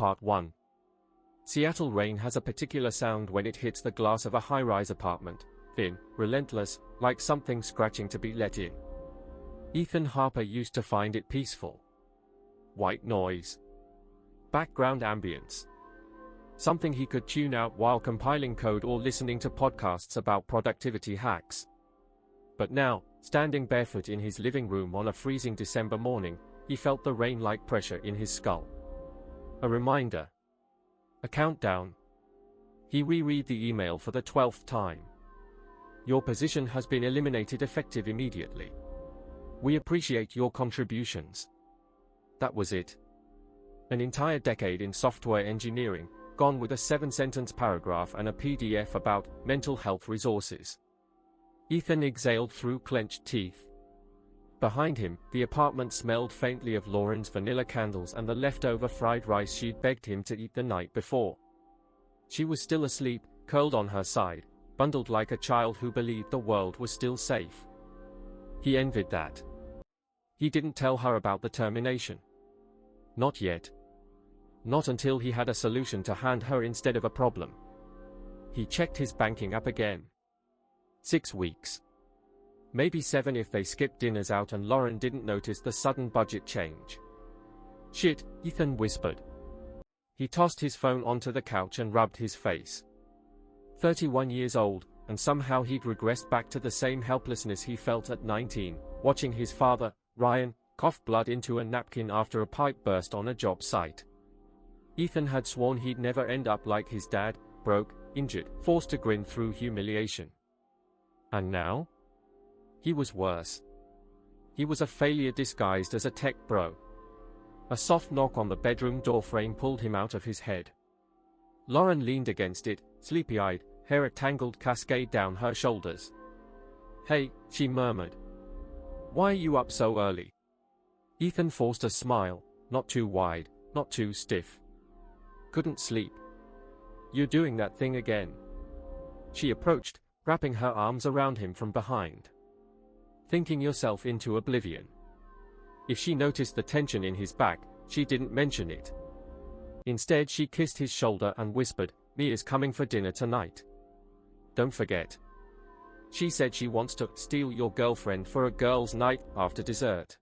Part 1. Seattle rain has a particular sound when it hits the glass of a high-rise apartment, thin, relentless, like something scratching to be let in. Ethan Harper used to find it peaceful. White noise. Background ambience. Something he could tune out while compiling code or listening to podcasts about productivity hacks. But now, standing barefoot in his living room on a freezing December morning, he felt the rain-like pressure in his skull. A reminder. A countdown. He reread the email for the 12th time. Your position has been eliminated effective immediately. We appreciate your contributions. That was it. An entire decade in software engineering, gone with a 7-sentence paragraph and a PDF about mental health resources. Ethan exhaled through clenched teeth. Behind him, the apartment smelled faintly of Lauren's vanilla candles and the leftover fried rice she'd begged him to eat the night before. She was still asleep, curled on her side, bundled like a child who believed the world was still safe. He envied that. He didn't tell her about the termination. Not yet. Not until he had a solution to hand her instead of a problem. He checked his banking app again. 6 weeks. Maybe 7 if they skipped dinners out and Lauren didn't notice the sudden budget change. Shit, Ethan whispered. He tossed his phone onto the couch and rubbed his face. 31 years old, and somehow he'd regressed back to the same helplessness he felt at 19, watching his father, Ryan, cough blood into a napkin after a pipe burst on a job site. Ethan had sworn he'd never end up like his dad, broke, injured, forced to grin through humiliation. And now? He was worse. He was a failure disguised as a tech bro. A soft knock on the bedroom doorframe pulled him out of his head. Lauren leaned against it, sleepy-eyed, hair a tangled cascade down her shoulders. Hey, she murmured. Why are you up so early? Ethan forced a smile, not too wide, not too stiff. Couldn't sleep. You're doing that thing again. She approached, wrapping her arms around him from behind. Thinking yourself into oblivion. If she noticed the tension in his back, she didn't mention it. Instead she kissed his shoulder and whispered, Mia's coming for dinner tonight. Don't forget. She said she wants to steal your girlfriend for a girls' night after dessert.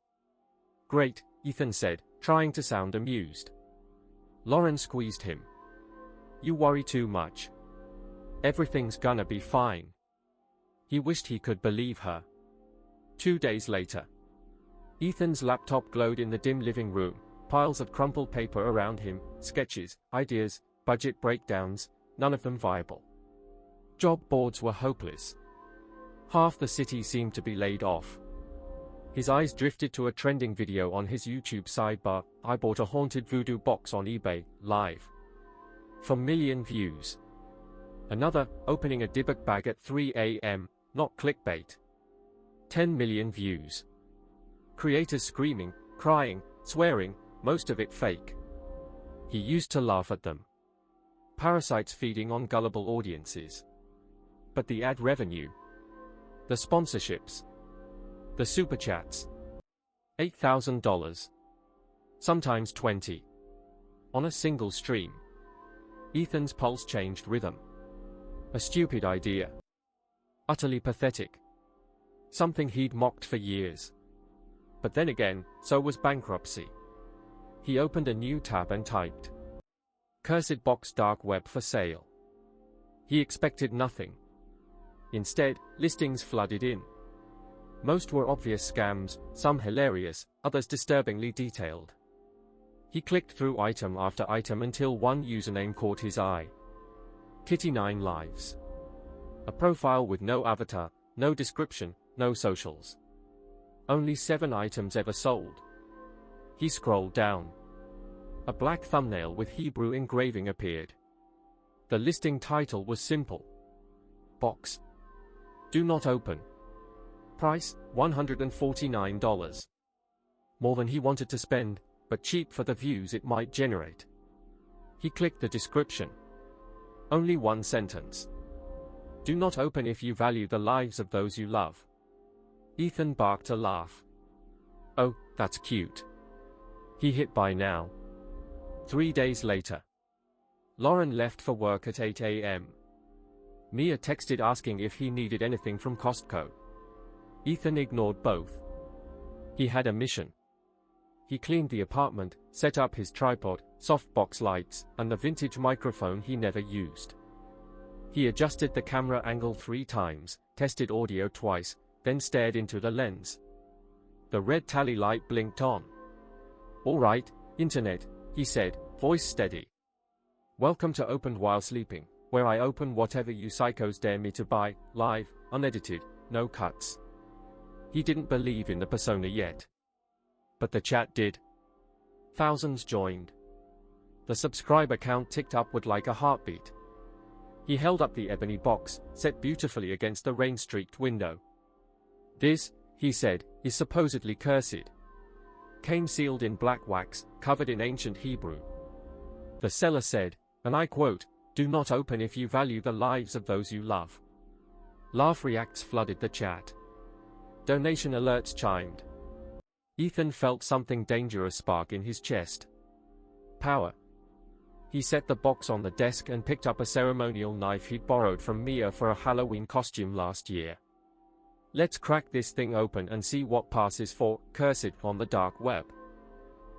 Great, Ethan said, trying to sound amused. Lauren squeezed him. You worry too much. Everything's gonna be fine. He wished he could believe her. 2 days later. Ethan's laptop glowed in the dim living room, piles of crumpled paper around him, sketches, ideas, budget breakdowns, none of them viable. Job boards were hopeless. Half the city seemed to be laid off. His eyes drifted to a trending video on his YouTube sidebar. I bought a haunted voodoo box on eBay, live. For million views. Another, opening a Dybbuk bag at 3 a.m., not clickbait. 10 million views. Creators screaming, crying, swearing, most of it fake. He used to laugh at them. Parasites feeding on gullible audiences. But the ad revenue. The sponsorships. The super chats. $8,000. Sometimes 20. On a single stream. Ethan's pulse changed rhythm. A stupid idea. Utterly pathetic. Something he'd mocked for years. But then again, so was bankruptcy. He opened a new tab and typed. Cursed box dark web for sale. He expected nothing. Instead, listings flooded in. Most were obvious scams, some hilarious, others disturbingly detailed. He clicked through item after item until one username caught his eye. Kitty9 Lives. A profile with no avatar, no description, no socials. Only 7 items ever sold. He scrolled down. A black thumbnail with Hebrew engraving appeared. The listing title was simple. Box. Do not open. Price, $149. More than he wanted to spend, but cheap for the views it might generate. He clicked the description. Only one sentence. Do not open if you value the lives of those you love. Ethan barked a laugh. Oh, that's cute. He hit buy now. 3 days later. Lauren left for work at 8 a.m. Mia texted asking if he needed anything from Costco. Ethan ignored both. He had a mission. He cleaned the apartment, set up his tripod, softbox lights, and the vintage microphone he never used. He adjusted the camera angle 3 times, tested audio twice, then stared into the lens. The red tally light blinked on. "All right, Internet," he said, voice steady. "Welcome to Opened While Sleeping, where I open whatever you psychos dare me to buy, live, unedited, no cuts." He didn't believe in the persona yet. But the chat did. Thousands joined. The subscriber count ticked upward like a heartbeat. He held up the ebony box, set beautifully against the rain-streaked window. "This," he said, "is supposedly cursed. Came sealed in black wax, covered in ancient Hebrew." The seller said, and I quote, "Do not open if you value the lives of those you love." Laugh reacts flooded the chat. Donation alerts chimed. Ethan felt something dangerous spark in his chest. Power. He set the box on the desk and picked up a ceremonial knife he'd borrowed from Mia for a Halloween costume last year. "Let's crack this thing open and see what passes for cursed on the dark web."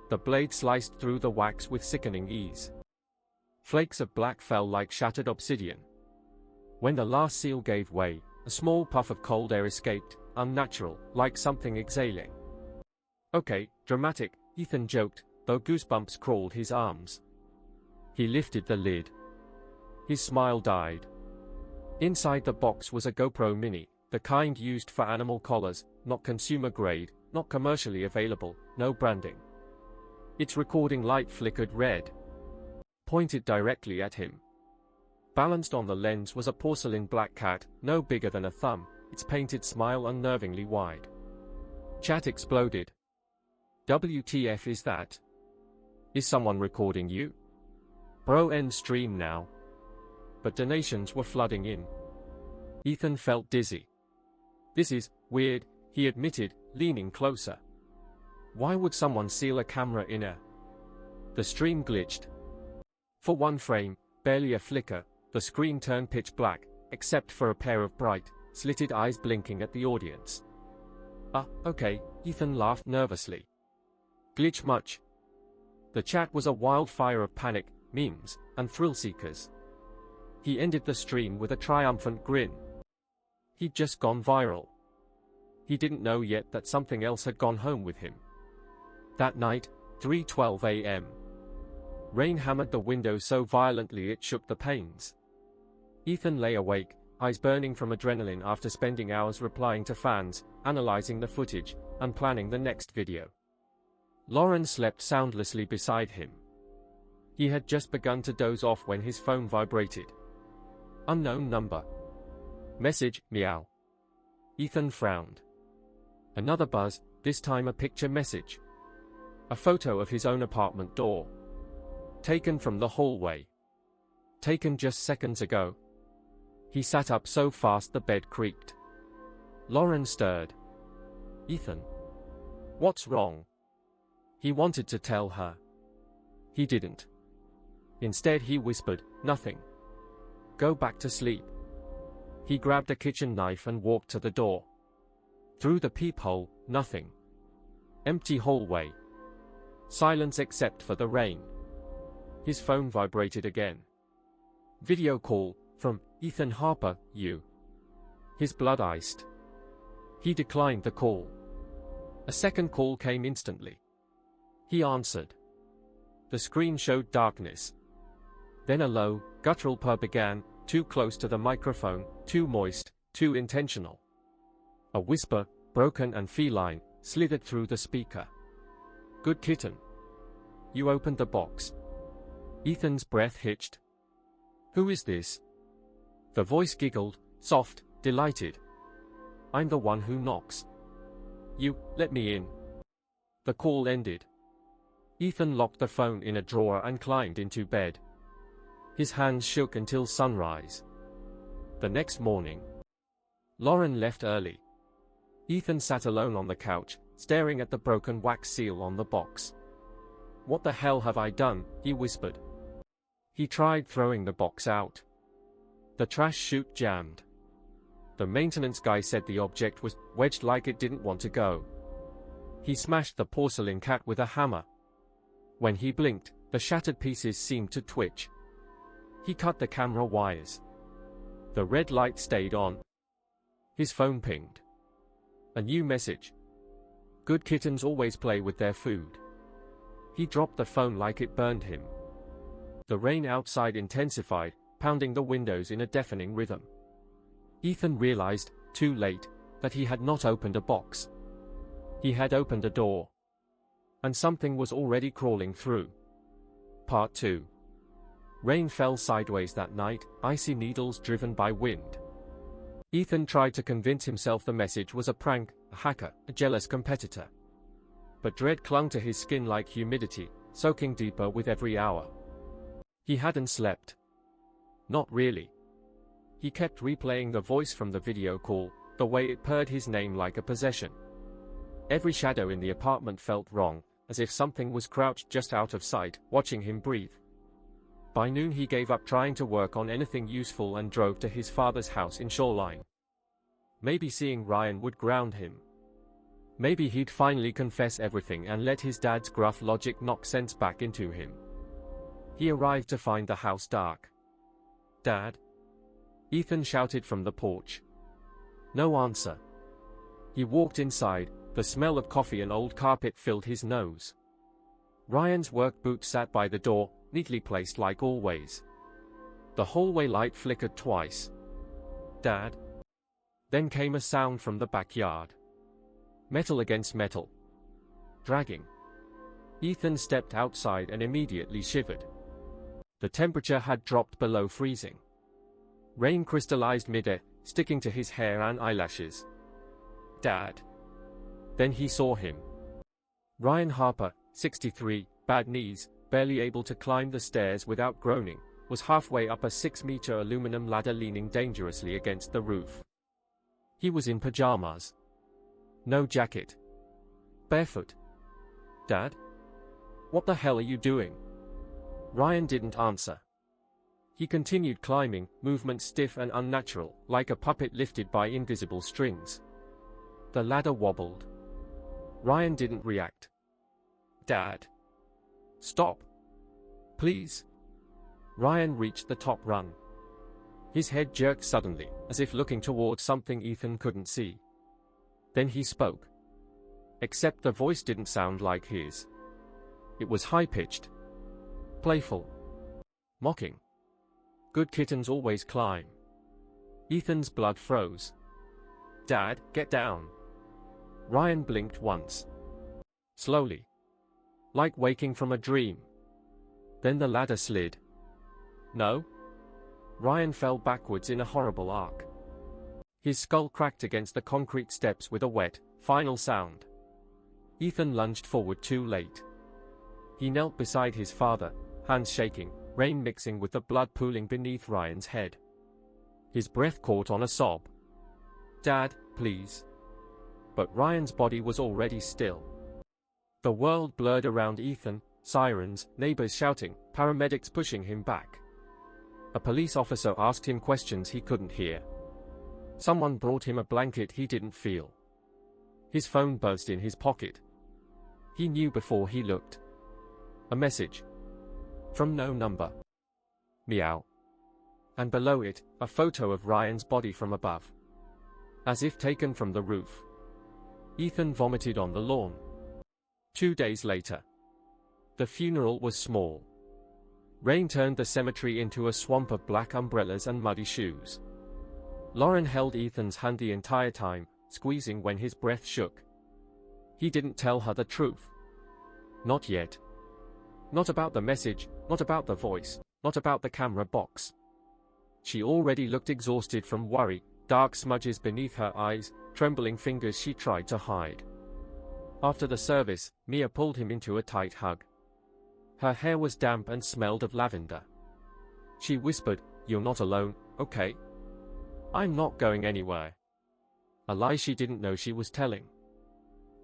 The blade sliced through the wax with sickening ease. Flakes of black fell like shattered obsidian. When the last seal gave way, a small puff of cold air escaped, unnatural, like something exhaling. "Okay, dramatic," Ethan joked, though goosebumps crawled his arms. He lifted the lid. His smile died. Inside the box was a GoPro Mini, the kind used for animal collars, not consumer grade, not commercially available, no branding. Its recording light flickered red. Pointed directly at him. Balanced on the lens was a porcelain black cat, no bigger than a thumb, its painted smile unnervingly wide. Chat exploded. "WTF is that? Is someone recording you? Bro, end stream now." But donations were flooding in. Ethan felt dizzy. "This is weird," he admitted, leaning closer. "Why would someone seal a camera in a..." The stream glitched. For one frame, barely a flicker, the screen turned pitch black, except for a pair of bright, slitted eyes blinking at the audience. Okay," Ethan laughed nervously. "Glitch much?" The chat was a wildfire of panic, memes, and thrill-seekers. He ended the stream with a triumphant grin. He'd just gone viral. He didn't know yet that something else had gone home with him. That night, 3:12 a.m. Rain hammered the window so violently it shook the panes. Ethan lay awake, eyes burning from adrenaline after spending hours replying to fans, analyzing the footage, and planning the next video. Lauren slept soundlessly beside him. He had just begun to doze off when his phone vibrated. Unknown number. Message, meow. Ethan frowned. Another buzz, this time a picture message. A photo of his own apartment door. Taken from the hallway. Taken just seconds ago. He sat up so fast the bed creaked. Lauren stirred. "Ethan. What's wrong?" He wanted to tell her. He didn't. Instead he whispered, "Nothing. Go back to sleep." He grabbed a kitchen knife and walked to the door. Through the peephole, nothing. Empty hallway. Silence except for the rain. His phone vibrated again. Video call, from Ethan Harper, you. His blood iced. He declined the call. A second call came instantly. He answered. The screen showed darkness. Then a low, guttural purr began, too close to the microphone, too moist, too intentional. A whisper, broken and feline, slithered through the speaker. "Good kitten. You opened the box." Ethan's breath hitched. "Who is this?" The voice giggled, soft, delighted. "I'm the one who knocks. You, let me in." The call ended. Ethan locked the phone in a drawer and climbed into bed. His hands shook until sunrise. The next morning, Lauren left early. Ethan sat alone on the couch, staring at the broken wax seal on the box. "What the hell have I done?" he whispered. He tried throwing the box out. The trash chute jammed. The maintenance guy said the object was wedged like it didn't want to go. He smashed the porcelain cat with a hammer. When he blinked, the shattered pieces seemed to twitch. He cut the camera wires. The red light stayed on. His phone pinged. A new message. "Good kittens always play with their food." He dropped the phone like it burned him. The rain outside intensified, pounding the windows in a deafening rhythm. Ethan realized, too late, that he had not opened a box. He had opened a door. And something was already crawling through. Part 2. Rain fell sideways that night, icy needles driven by wind. Ethan tried to convince himself the message was a prank, a hacker, a jealous competitor. But dread clung to his skin like humidity, soaking deeper with every hour. He hadn't slept. Not really. He kept replaying the voice from the video call, the way it purred his name like a possession. Every shadow in the apartment felt wrong, as if something was crouched just out of sight, watching him breathe. By noon he gave up trying to work on anything useful and drove to his father's house in Shoreline. Maybe seeing Ryan would ground him. Maybe he'd finally confess everything and let his dad's gruff logic knock sense back into him. He arrived to find the house dark. "Dad?" Ethan shouted from the porch. No answer. He walked inside, the smell of coffee and old carpet filled his nose. Ryan's work boot sat by the door, neatly placed like always. The hallway light flickered twice. "Dad?" Then came a sound from the backyard. Metal against metal. Dragging. Ethan stepped outside and immediately shivered. The temperature had dropped below freezing. Rain crystallized midair, sticking to his hair and eyelashes. "Dad." Then he saw him. Ryan Harper, 63, bad knees, barely able to climb the stairs without groaning, was halfway up a 6-meter aluminum ladder leaning dangerously against the roof. He was in pajamas. No jacket. Barefoot. "Dad? What the hell are you doing?" Ryan didn't answer. He continued climbing, movement stiff and unnatural, like a puppet lifted by invisible strings. The ladder wobbled. Ryan didn't react. "Dad. Stop. Please." Ryan reached the top rung. His head jerked suddenly, as if looking towards something Ethan couldn't see. Then he spoke. Except the voice didn't sound like his. It was high-pitched. Playful. Mocking. "Good kittens always climb." Ethan's blood froze. "Dad, get down." Ryan blinked once. Slowly. Like waking from a dream. Then the ladder slid. "No." Ryan fell backwards in a horrible arc. His skull cracked against the concrete steps with a wet, final sound. Ethan lunged forward too late. He knelt beside his father, hands shaking, rain mixing with the blood pooling beneath Ryan's head. His breath caught on a sob. "Dad, please." But Ryan's body was already still. The world blurred around Ethan, sirens, neighbors shouting, paramedics pushing him back. A police officer asked him questions he couldn't hear. Someone brought him a blanket he didn't feel. His phone buzzed in his pocket. He knew before he looked. A message. From no number. Meow. And below it, a photo of Ryan's body from above. As if taken from the roof. Ethan vomited on the lawn. 2 days later. The funeral was small. Rain turned the cemetery into a swamp of black umbrellas and muddy shoes. Lauren held Ethan's hand the entire time, squeezing when his breath shook. He didn't tell her the truth. Not yet. Not about the message, not about the voice, not about the camera box. She already looked exhausted from worry, dark smudges beneath her eyes, trembling fingers she tried to hide. After the service, Mia pulled him into a tight hug. Her hair was damp and smelled of lavender. She whispered, "You're not alone, okay? I'm not going anywhere." A lie she didn't know she was telling.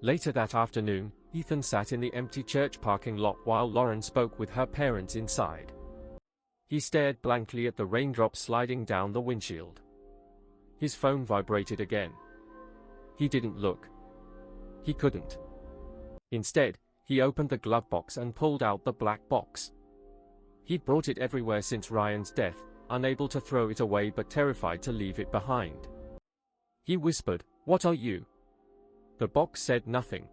Later that afternoon, Ethan sat in the empty church parking lot while Lauren spoke with her parents inside. He stared blankly at the raindrops sliding down the windshield. His phone vibrated again. He didn't look. He couldn't. Instead, he opened the glove box and pulled out the black box. He'd brought it everywhere since Ryan's death, unable to throw it away but terrified to leave it behind. He whispered, "What are you?" The box said nothing.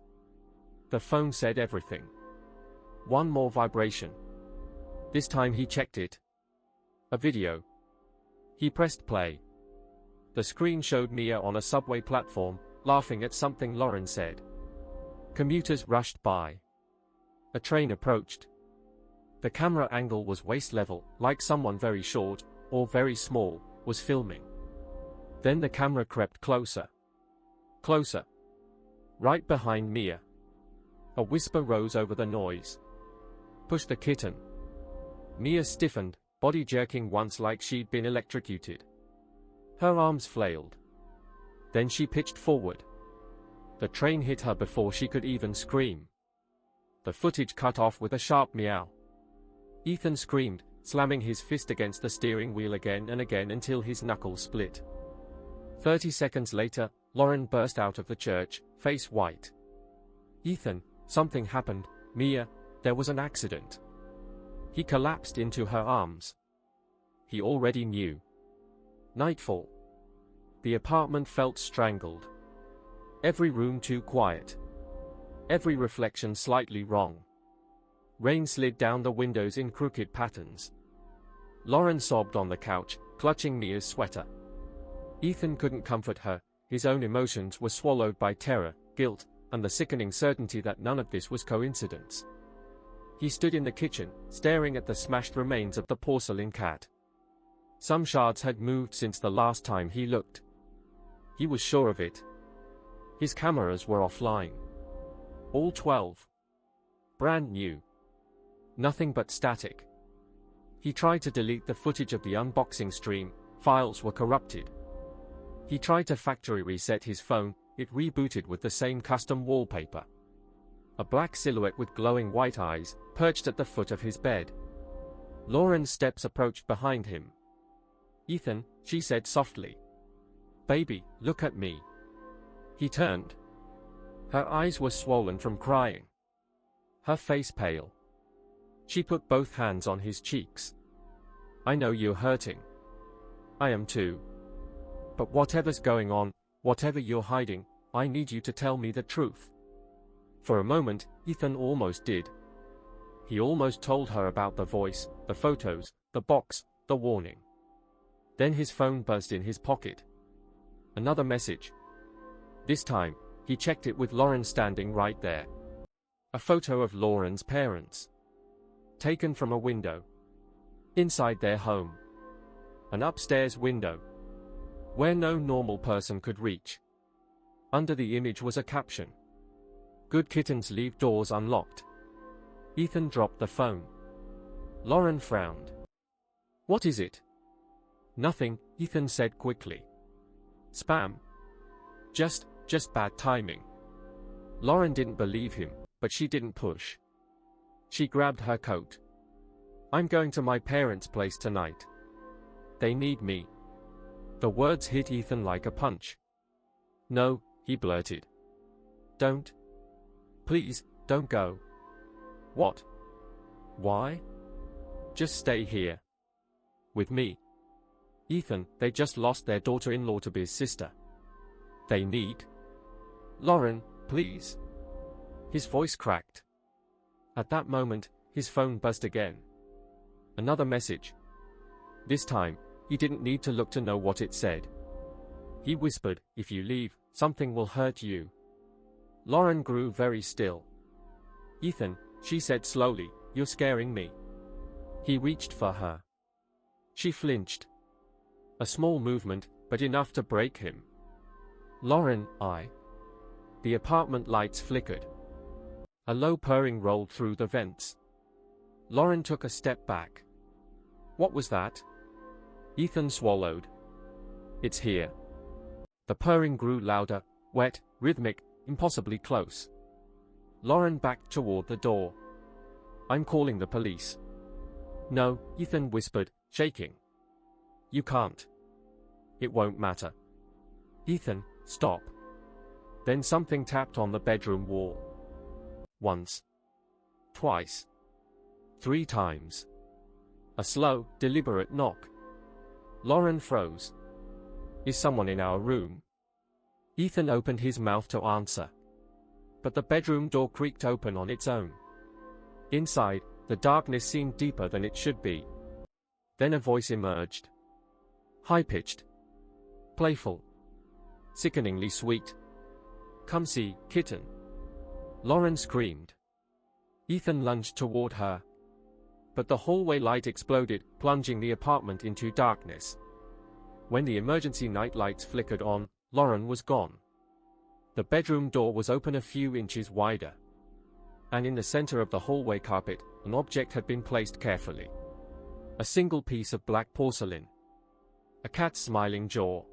The phone said everything. One more vibration. This time he checked it. A video. He pressed play. The screen showed Mia on a subway platform, laughing at something Lauren said. Commuters rushed by. A train approached. The camera angle was waist level, like someone very short, or very small, was filming. Then the camera crept closer. Closer. Right behind Mia. A whisper rose over the noise. "Push the kitten." Mia stiffened, body jerking once like she'd been electrocuted. Her arms flailed. Then she pitched forward. The train hit her before she could even scream. The footage cut off with a sharp meow. Ethan screamed, slamming his fist against the steering wheel again and again until his knuckles split. 30 seconds later, Lauren burst out of the church, face white. "Ethan, something happened, Mia, there was an accident." He collapsed into her arms. He already knew. Nightfall. The apartment felt strangled. Every room too quiet. Every reflection slightly wrong. Rain slid down the windows in crooked patterns. Lauren sobbed on the couch, clutching Mia's sweater. Ethan couldn't comfort her. His own emotions were swallowed by terror, guilt, and the sickening certainty that none of this was coincidence. He stood in the kitchen, staring at the smashed remains of the porcelain cat. Some shards had moved since the last time he looked. He was sure of it. His cameras were offline. All 12. Brand new. Nothing but static. He tried to delete the footage of the unboxing stream. Files were corrupted. He tried to factory reset his phone. It rebooted with the same custom wallpaper. A black silhouette with glowing white eyes perched at the foot of his bed. Lauren's steps approached behind him. "Ethan," she said softly. "Baby, look at me." He turned. Her eyes were swollen from crying. Her face pale. She put both hands on his cheeks. "I know you're hurting. I am too. But whatever's going on, whatever you're hiding, I need you to tell me the truth." For a moment, Ethan almost did. He almost told her about the voice, the photos, the box, the warning. Then his phone buzzed in his pocket. Another message. This time, he checked it with Lauren standing right there. A photo of Lauren's parents. Taken from a window. Inside their home. An upstairs window. Where no normal person could reach. Under the image was a caption. "Good kittens leave doors unlocked." Ethan dropped the phone. Lauren frowned. "What is it?" "Nothing," Ethan said quickly. "Spam. Just bad timing." Lauren didn't believe him, but she didn't push. She grabbed her coat. "I'm going to my parents' place tonight. They need me." The words hit Ethan like a punch. "No," he blurted. "Don't. Please, don't go." "What? Why?" "Just stay here. With me." "Ethan, they just lost their daughter-in-law to Biz's sister. They need." "Lauren, please." His voice cracked. At that moment, his phone buzzed again. Another message. This time, he didn't need to look to know what it said. He whispered, "If you leave, something will hurt you." Lauren grew very still. "Ethan," she said slowly, "you're scaring me." He reached for her. She flinched. A small movement, but enough to break him. "Lauren, I..." The apartment lights flickered. A low purring rolled through the vents. Lauren took a step back. "What was that?" Ethan swallowed. "It's here." The purring grew louder, wet, rhythmic, impossibly close. Lauren backed toward the door. I'm calling the police. No, Ethan whispered, shaking. You can't. It won't matter. Ethan, stop. Then something tapped on the bedroom wall. Once. Twice. 3 times. A slow, deliberate knock. Lauren froze. Is someone in our room? Ethan opened his mouth to answer. But the bedroom door creaked open on its own. Inside, the darkness seemed deeper than it should be. Then a voice emerged. High-pitched. Playful. Sickeningly sweet. Come see, kitten. Lauren screamed. Ethan lunged toward her. But the hallway light exploded, plunging the apartment into darkness. When the emergency night lights flickered on, Lauren was gone. The bedroom door was open a few inches wider. And in the center of the hallway carpet, an object had been placed carefully. A single piece of black porcelain. A cat's smiling jaw.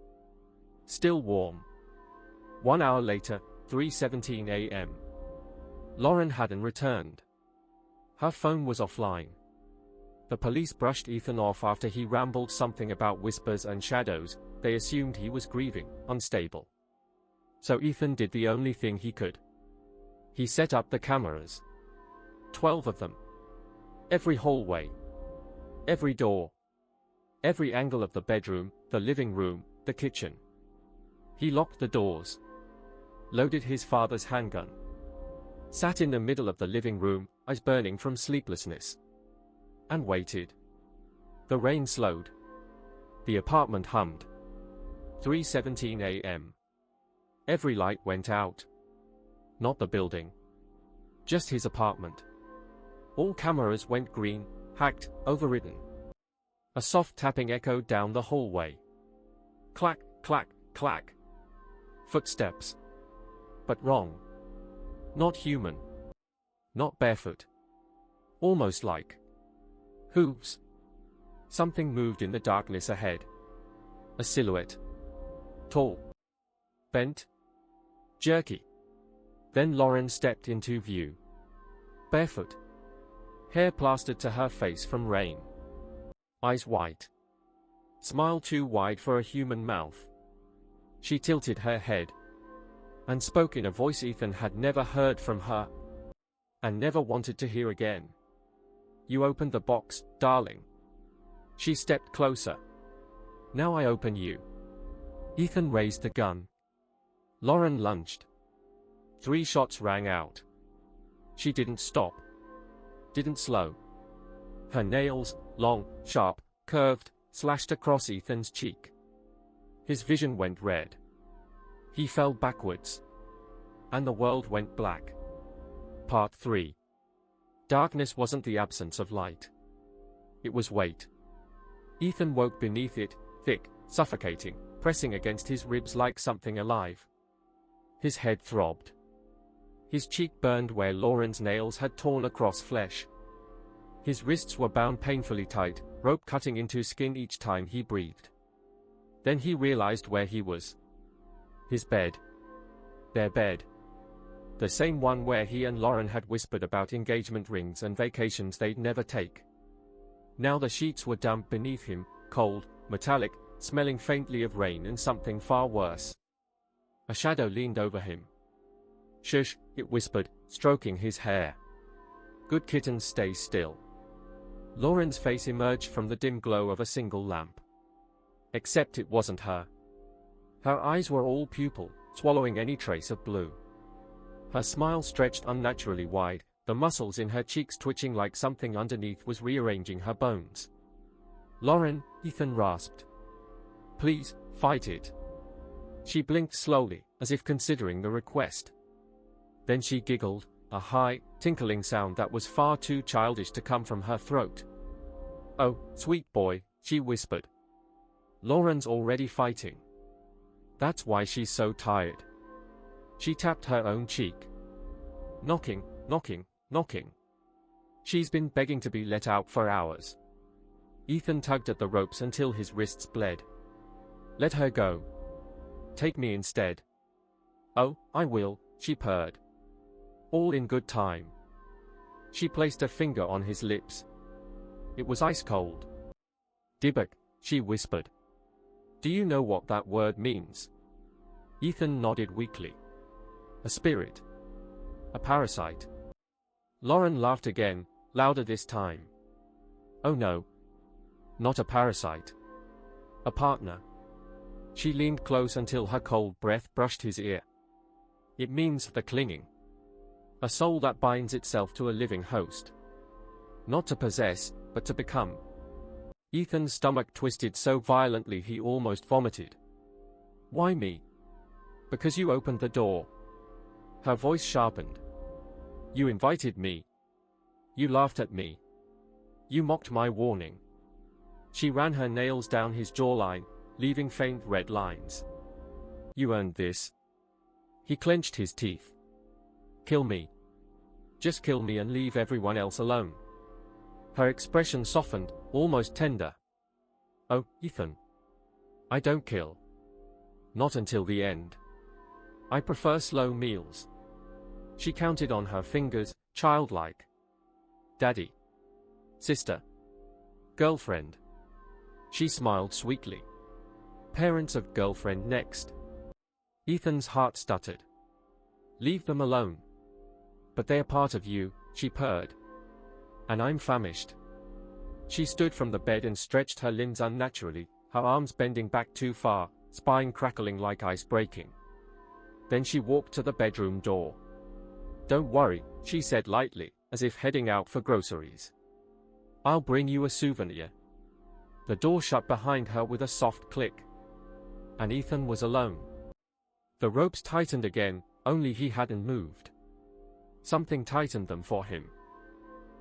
Still warm. 1 hour later, 3:17 a.m. Lauren hadn't returned. Her phone was offline. The police brushed Ethan off after he rambled something about whispers and shadows. They assumed he was grieving, unstable. So Ethan did the only thing he could. He set up the cameras. 12 of them. Every hallway. Every door. Every angle of the bedroom, the living room, the kitchen. He locked the doors. Loaded his father's handgun. Sat in the middle of the living room, eyes burning from sleeplessness. And waited. The rain slowed. The apartment hummed. 3:17 a.m. Every light went out. Not the building. Just his apartment. All cameras went green, hacked, overridden. A soft tapping echoed down the hallway. Clack, clack, clack. Footsteps. But wrong. Not human. Not barefoot. Almost like hooves. Something moved in the darkness ahead. A silhouette. Tall. Bent. Jerky. Then Lauren stepped into view. Barefoot. Hair plastered to her face from rain. Eyes white. Smile too wide for a human mouth. She tilted her head. And spoke in a voice Ethan had never heard from her. And never wanted to hear again. You opened the box, darling. She stepped closer. Now I open you. Ethan raised the gun. Lauren lunged. 3 shots rang out. She didn't stop. Didn't slow. Her nails, long, sharp, curved, slashed across Ethan's cheek. His vision went red. He fell backwards. And the world went black. Part 3. Darkness wasn't the absence of light. It was weight. Ethan woke beneath it, thick, suffocating, pressing against his ribs like something alive. His head throbbed. His cheek burned where Lauren's nails had torn across flesh. His wrists were bound painfully tight, rope cutting into skin each time he breathed. Then he realized where he was. His bed. Their bed. The same one where he and Lauren had whispered about engagement rings and vacations they'd never take. Now the sheets were damp beneath him, cold, metallic, smelling faintly of rain and something far worse. A shadow leaned over him. Shush, it whispered, stroking his hair. Good kittens, stay still. Lauren's face emerged from the dim glow of a single lamp. Except it wasn't her. Her eyes were all pupil, swallowing any trace of blue. Her smile stretched unnaturally wide, the muscles in her cheeks twitching like something underneath was rearranging her bones. Lauren, Ethan rasped. Please, fight it. She blinked slowly, as if considering the request. Then she giggled, a high, tinkling sound that was far too childish to come from her throat. Oh, sweet boy, she whispered. Lauren's already fighting. That's why she's so tired. She tapped her own cheek. Knocking, knocking, knocking. She's been begging to be let out for hours. Ethan tugged at the ropes until his wrists bled. Let her go. Take me instead. Oh, I will, she purred. All in good time. She placed a finger on his lips. It was ice cold. Dybbuk, she whispered. Do you know what that word means? Ethan nodded weakly. A spirit. A parasite. Lauren laughed again, louder this time. Oh no. Not a parasite. A partner. She leaned close until her cold breath brushed his ear. It means the clinging. A soul that binds itself to a living host. Not to possess, but to become. Ethan's stomach twisted so violently he almost vomited. Why me? Because you opened the door. Her voice sharpened. You invited me. You laughed at me. You mocked my warning. She ran her nails down his jawline, leaving faint red lines. You earned this. He clenched his teeth. Kill me. Just kill me and leave everyone else alone. Her expression softened, almost tender. Oh, Ethan. I don't kill. Not until the end. I prefer slow meals. She counted on her fingers, childlike. Daddy. Sister. Girlfriend. She smiled sweetly. Parents of girlfriend next. Ethan's heart stuttered. Leave them alone. But they're part of you, she purred. And I'm famished. She stood from the bed and stretched her limbs unnaturally, her arms bending back too far, spine crackling like ice breaking. Then she walked to the bedroom door. Don't worry, she said lightly, as if heading out for groceries. I'll bring you a souvenir. The door shut behind her with a soft click. And Ethan was alone. The ropes tightened again, only he hadn't moved. Something tightened them for him.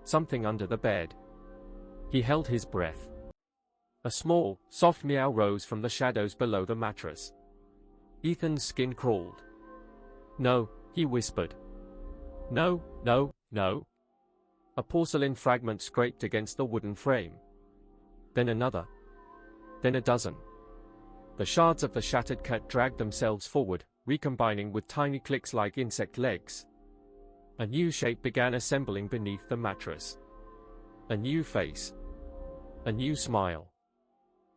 Something under the bed. He held his breath. A small, soft meow rose from the shadows below the mattress. Ethan's skin crawled. No, he whispered. No, no, no. A porcelain fragment scraped against the wooden frame. Then another. Then a dozen. The shards of the shattered cat dragged themselves forward, recombining with tiny clicks like insect legs. A new shape began assembling beneath the mattress. A new face. A new smile.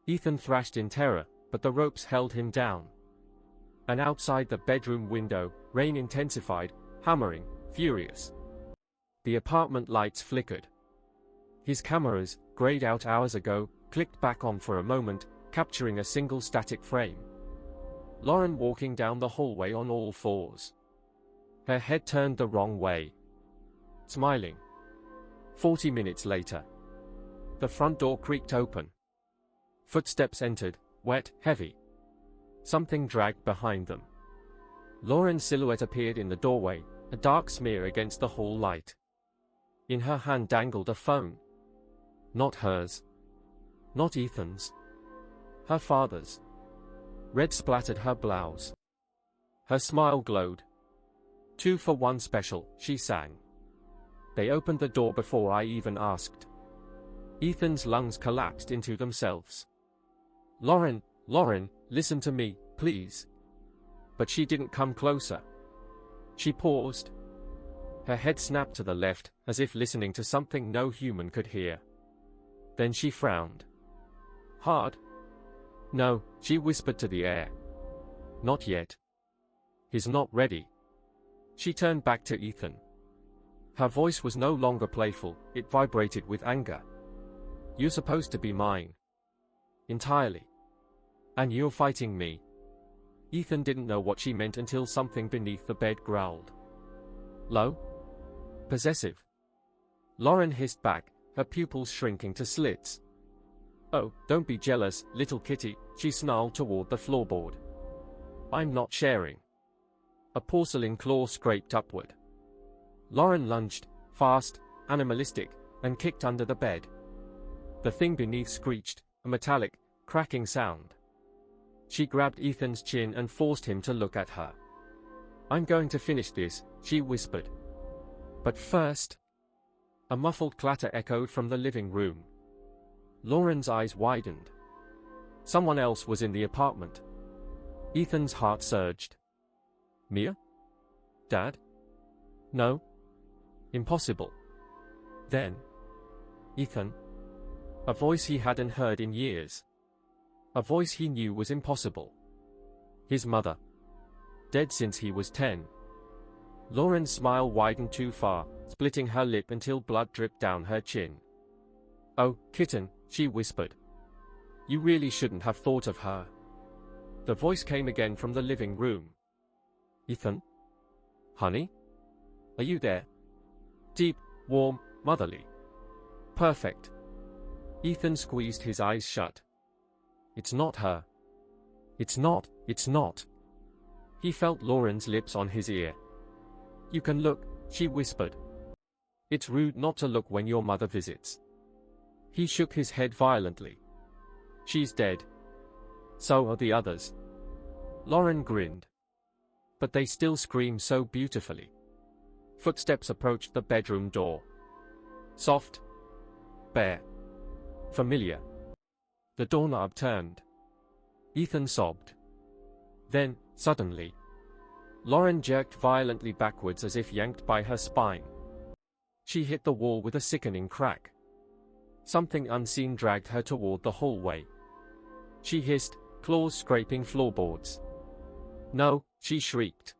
Ethan thrashed in terror, but the ropes held him down. And outside the bedroom window, rain intensified, hammering, furious. The apartment lights flickered. His cameras, grayed out hours ago, clicked back on for a moment, capturing a single static frame. Lauren walking down the hallway on all fours. Her head turned the wrong way. Smiling. 40 minutes later. The front door creaked open. Footsteps entered, wet, heavy. Something dragged behind them. Lauren's silhouette appeared in the doorway, a dark smear against the hall light. In her hand dangled a phone. Not hers. Not Ethan's. Her father's. Red splattered her blouse. Her smile glowed. 2 for 1 special, she sang. They opened the door before I even asked. Ethan's lungs collapsed into themselves. Lauren, Lauren, listen to me, please. But she didn't come closer. She paused. Her head snapped to the left, as if listening to something no human could hear. Then she frowned. Hard? No, she whispered to the air. Not yet. He's not ready. She turned back to Ethan. Her voice was no longer playful, it vibrated with anger. You're supposed to be mine. Entirely. And you're fighting me. Ethan didn't know what she meant until something beneath the bed growled. Low? Possessive. Lauren hissed back, her pupils shrinking to slits. Oh, don't be jealous, little kitty, she snarled toward the floorboard. I'm not sharing. A porcelain claw scraped upward. Lauren lunged, fast, animalistic, and kicked under the bed. The thing beneath screeched, a metallic, cracking sound. She grabbed Ethan's chin and forced him to look at her. I'm going to finish this, she whispered. But first... A muffled clatter echoed from the living room. Lauren's eyes widened. Someone else was in the apartment. Ethan's heart surged. Mia? Dad? No? Impossible. Then. Ethan. A voice he hadn't heard in years. A voice he knew was impossible. His mother. Dead since he was 10. Lauren's smile widened too far, splitting her lip until blood dripped down her chin. "Oh, kitten," she whispered. "You really shouldn't have thought of her." The voice came again from the living room. "Ethan? Honey? Are you there?" Deep, warm, motherly. Perfect. Ethan squeezed his eyes shut. "It's not her. It's not. He felt Lauren's lips on his ear. "You can look," she whispered. "It's rude not to look when your mother visits." He shook his head violently. "She's dead. So are the others." Lauren grinned. "But they still scream so beautifully." Footsteps approached the bedroom door. Soft. Bare. Familiar. The doorknob turned. Ethan sobbed. Then, suddenly, Lauren jerked violently backwards as if yanked by her spine. She hit the wall with a sickening crack. Something unseen dragged her toward the hallway. She hissed, claws scraping floorboards. "No," she shrieked.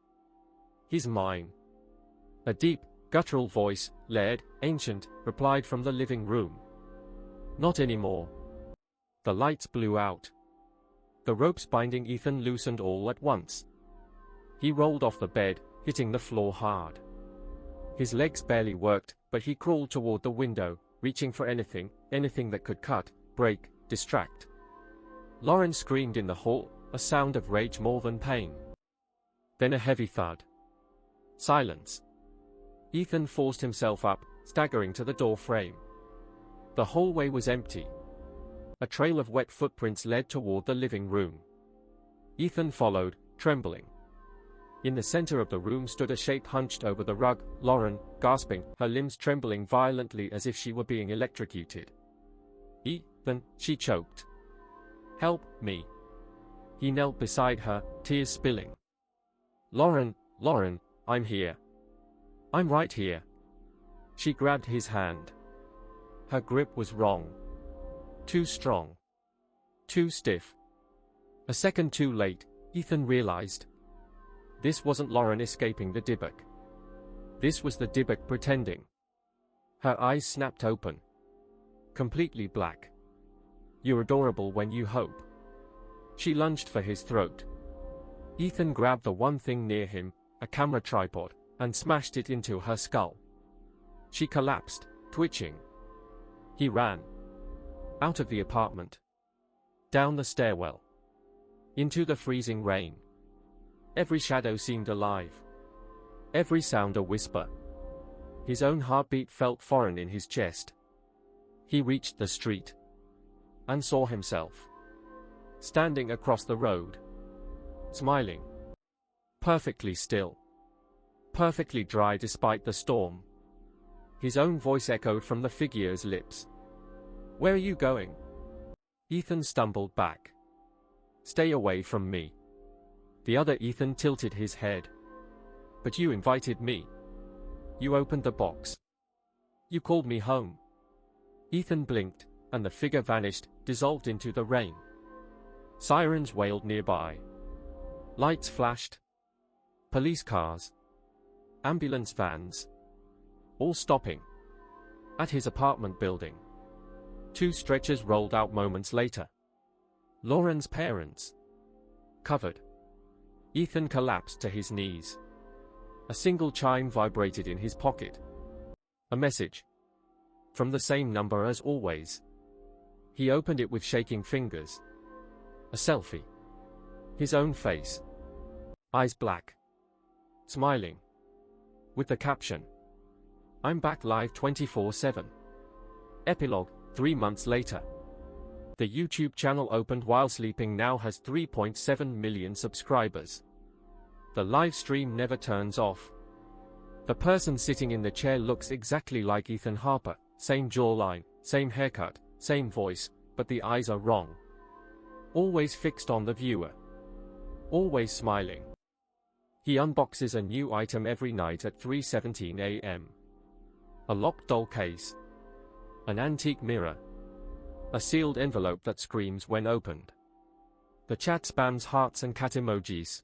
"He's mine." A deep, guttural voice, layered, ancient, replied from the living room. "Not anymore." The lights blew out. The ropes binding Ethan loosened all at once. He rolled off the bed, hitting the floor hard. His legs barely worked, but he crawled toward the window, reaching for anything that could cut, break, distract. Lauren screamed in the hall, a sound of rage more than pain. Then a heavy thud. Silence. Ethan forced himself up, staggering to the door frame. The hallway was empty. A trail of wet footprints led toward the living room. Ethan followed, trembling. In the center of the room stood a shape hunched over the rug, Lauren, gasping, her limbs trembling violently as if she were being electrocuted. "Ethan," she choked. "Help me." He knelt beside her, tears spilling. Lauren, I'm here. I'm right here." She grabbed his hand. Her grip was wrong. Too strong. Too stiff. A second too late, Ethan realized. This wasn't Lauren escaping the Dybbuk. This was the Dybbuk pretending. Her eyes snapped open. Completely black. "You're adorable when you hope." She lunged for his throat. Ethan grabbed the one thing near him, a camera tripod, and smashed it into her skull. She collapsed, twitching. He ran. Out of the apartment. Down the stairwell. Into the freezing rain. Every shadow seemed alive. Every sound a whisper. His own heartbeat felt foreign in his chest. He reached the street. And saw himself. Standing across the road. Smiling. Perfectly still. Perfectly dry despite the storm. His own voice echoed from the figure's lips. "Where are you going?" Ethan stumbled back. "Stay away from me." The other Ethan tilted his head. "But you invited me. You opened the box. You called me home." Ethan blinked, and the figure vanished, dissolved into the rain. Sirens wailed nearby. Lights flashed. Police cars. Ambulance vans. All stopping. At his apartment building. 2 stretchers rolled out moments later. Lauren's parents. Covered. Ethan collapsed to his knees. A single chime vibrated in his pocket. A message. From the same number as always. He opened it with shaking fingers. A selfie. His own face. Eyes black. Smiling. With the caption. "I'm back live 24/7. Epilogue, 3 months later. The YouTube channel opened while sleeping now has 3.7 million subscribers. The live stream never turns off. The person sitting in the chair looks exactly like Ethan Harper, same jawline, same haircut, same voice, but the eyes are wrong. Always fixed on the viewer. Always smiling. He unboxes a new item every night at 3:17 a.m. A locked doll case. An antique mirror. A sealed envelope that screams when opened. The chat spams hearts and cat emojis.